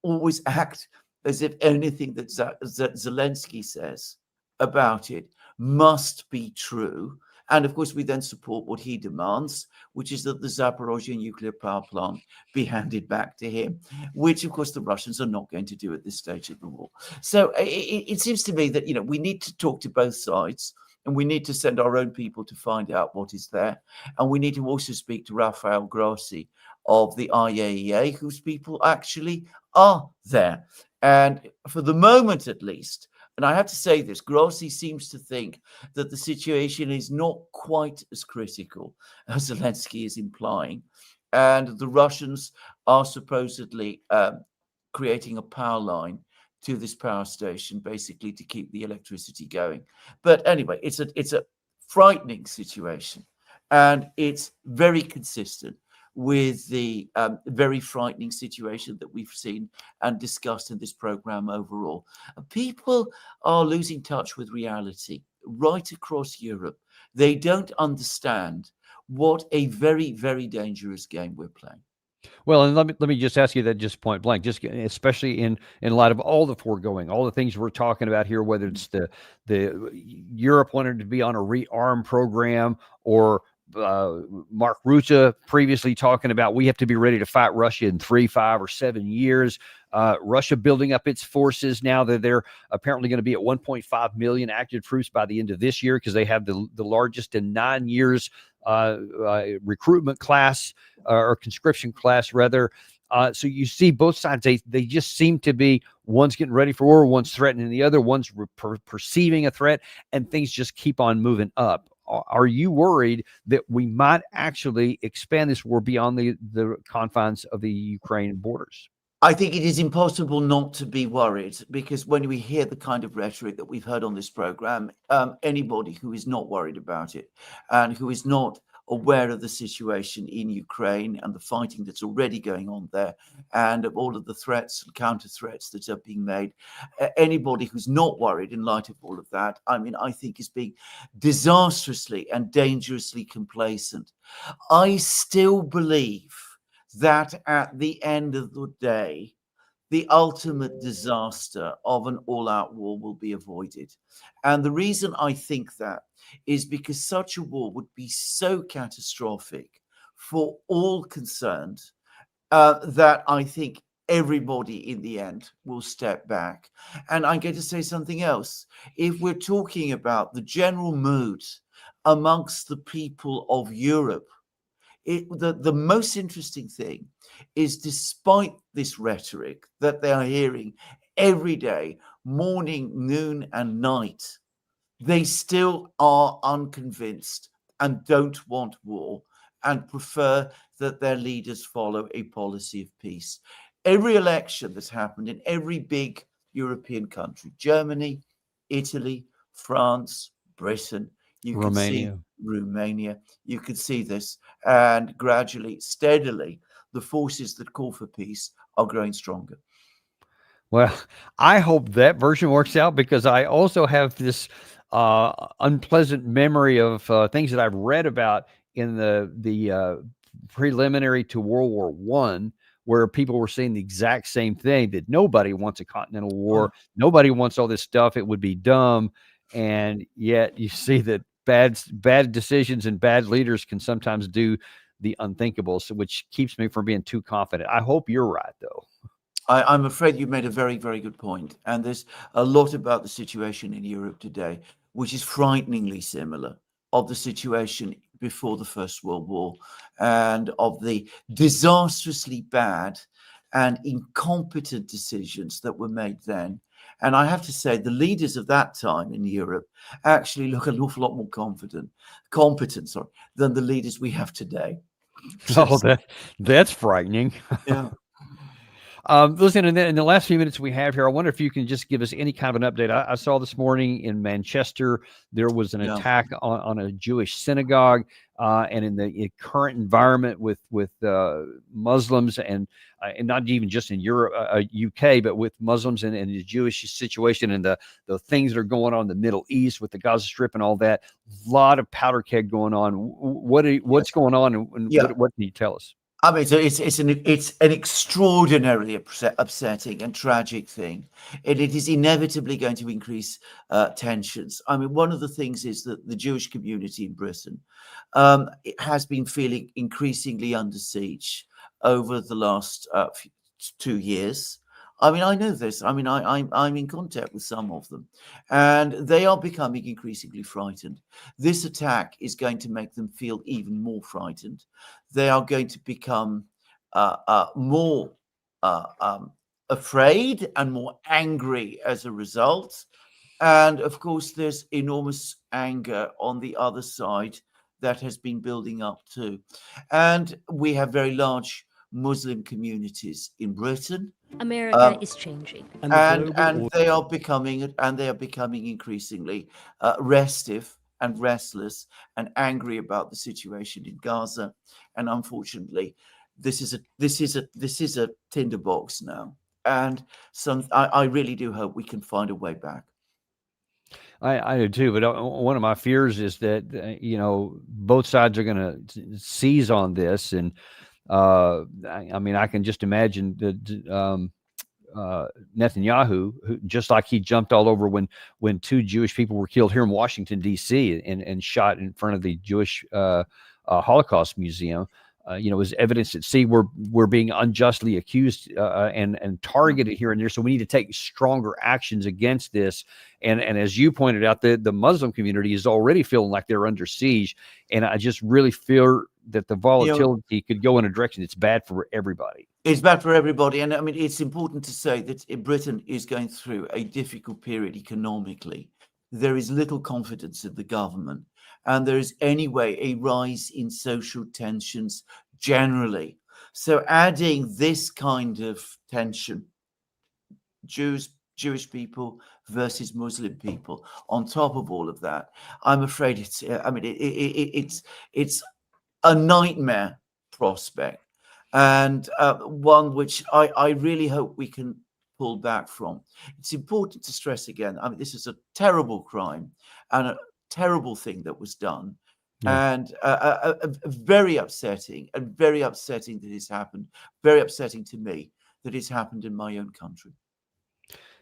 always act as if anything that Zelensky says about it must be true. And of course, we then support what he demands, which is that the Zaporozhye nuclear power plant be handed back to him, which of course the Russians are not going to do at this stage of the war. So it seems to me that, you know, we need to talk to both sides, and we need to send our own people to find out what is there. And we need to also speak to Rafael Grossi of the IAEA, whose people actually are there. And for the moment, at least, and I have to say this, Grossi seems to think that the situation is not quite as critical as Zelensky is implying. And the Russians are supposedly creating a power line to this power station, basically to keep the electricity going. But anyway, it's a frightening situation, and it's very consistent with the very frightening situation that we've seen and discussed in this program overall. People are losing touch with reality right across Europe. They don't understand what a very, very dangerous game we're playing. Well, and let me just ask you that just point blank, just especially in light of all the foregoing, all the things we're talking about here, whether it's the Europe wanted to be on a rearm program, or Mark Rutte previously talking about we have to be ready to fight Russia in 3, 5, or 7 years. Russia building up its forces now that they're apparently going to be at 1.5 million active troops by the end of this year, because they have the largest in 9 years recruitment class, or conscription class rather. So you see both sides, they just seem to be, one's getting ready for war, one's threatening the other, one's perceiving a threat, and things just keep on moving up. Are you worried that we might actually expand this war beyond the confines of the Ukraine borders? I think it is impossible not to be worried, because when we hear the kind of rhetoric that we've heard on this program, anybody who is not worried about it and who is not aware of the situation in Ukraine and the fighting that's already going on there, and of all of the threats and counter threats that are being made, anybody who's not worried in light of all of that, I mean, I think is being disastrously and dangerously complacent. I still believe that at the end of the day, the ultimate disaster of an all-out war will be avoided. And the reason I think that is because such a war would be so catastrophic for all concerned that I think everybody in the end will step back. And I'm going to say something else. If we're talking about the general mood amongst the people of Europe, the most interesting thing is, despite this rhetoric that they are hearing every day, morning, noon, and night, they still are unconvinced and don't want war, and prefer that their leaders follow a policy of peace. Every election that's happened in every big European country, Germany, Italy, France, Britain, you can see Romania, you can see this, and gradually, steadily, the forces that call for peace are growing stronger. Well, I hope that version works out, because I also have this unpleasant memory of things that I've read about in the preliminary to World War I, where people were saying the exact same thing, that nobody wants a continental war, nobody wants all this stuff, it would be dumb. And yet you see that bad decisions and bad leaders can sometimes do the unthinkable, so which keeps me from being too confident. I hope you're right, though. I'm afraid you made a very, very good point. And there's a lot about the situation in Europe today, which is frighteningly similar of the situation before the First World War and of the disastrously bad and incompetent decisions that were made then. And I have to say, the leaders of that time in Europe actually look an awful lot more competent, than the leaders we have today. Oh, that's frightening. Yeah. Listen, in the last few minutes we have here, I wonder if you can just give us any kind of an update. I saw this morning in Manchester, there was an attack on a Jewish synagogue, and in the current environment with Muslims and not even just in Europe, UK, but with Muslims and the Jewish situation and the things that are going on in the Middle East with the Gaza Strip and all that. A lot of powder keg going on. What's going on, and what can you tell us? I mean, so it's an extraordinarily upsetting and tragic thing, and it is inevitably going to increase tensions. I mean, one of the things is that the Jewish community in Britain has been feeling increasingly under siege over the last 2 years. I mean, I know this. I mean, I'm in contact with some of them, and they are becoming increasingly frightened. This attack is going to make them feel even more frightened. They are going to become more afraid and more angry as a result. And of course, there's enormous anger on the other side that has been building up too. And we have very large Muslim communities in Britain. America is changing, and they are becoming increasingly restive and restless and angry about the situation in Gaza. And unfortunately, this is a tinderbox now. And I really do hope we can find a way back. I do too, but one of my fears is that both sides are going to seize on this, and I mean, I can just imagine that Netanyahu, who, just like he jumped all over when 2 Jewish people were killed here in Washington, D.C. and shot in front of the Jewish Holocaust Museum. As evidence that, see, we're being unjustly accused and targeted here and there. So we need to take stronger actions against this. And as you pointed out, the Muslim community is already feeling like they're under siege. And I just really feel that the volatility could go in a direction that's bad for everybody. It's bad for everybody. And I mean, it's important to say that Britain is going through a difficult period economically. There is little confidence in the government. And there is anyway a rise in social tensions generally. So adding this kind of tension, Jewish people versus Muslim people, on top of all of that, I'm afraid it's a nightmare prospect, and one which I really hope we can pull back from. It's important to stress again, I mean, this is a terrible crime and a terrible thing that was done, and very upsetting that it's happened. Very upsetting to me that it's happened in my own country.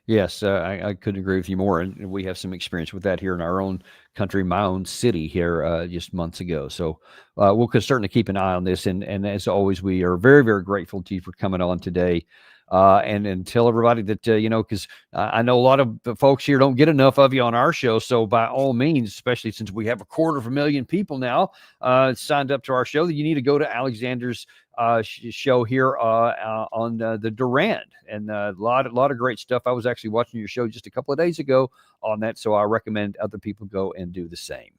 Yes, I couldn't agree with you more. And we have some experience with that here in our own country, my own city here just months ago. So we'll certainly keep an eye on this. And as always, we are very, very grateful to you for coming on today. And tell everybody that, because I know a lot of the folks here don't get enough of you on our show. So by all means, especially since we have 250,000 people now signed up to our show, that you need to go to Alexander's show here on the Duran, and a lot of great stuff. I was actually watching your show just a couple of days ago on that. So I recommend other people go and do the same.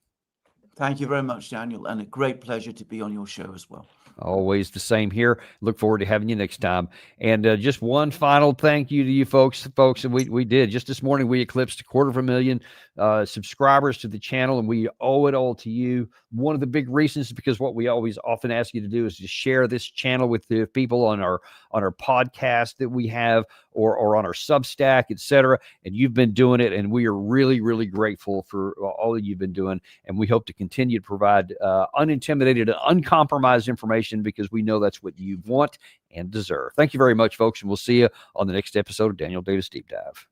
Thank you very much, Daniel. And a great pleasure to be on your show as well. Always the same here. Look forward to having you next time. And just one final thank you to you folks. And we did just this morning. We eclipsed 250,000 subscribers to the channel, and we owe it all to you. One of the big reasons is because what we always often ask you to do is to share this channel with the people on our podcast that we have, or on our Substack, etc. And you've been doing it, and we are really, really grateful for all that you've been doing. And we hope to continue to provide unintimidated and uncompromised information, because we know that's what you want and deserve. Thank you very much, folks, and we'll see you on the next episode of Daniel Davis Deep Dive.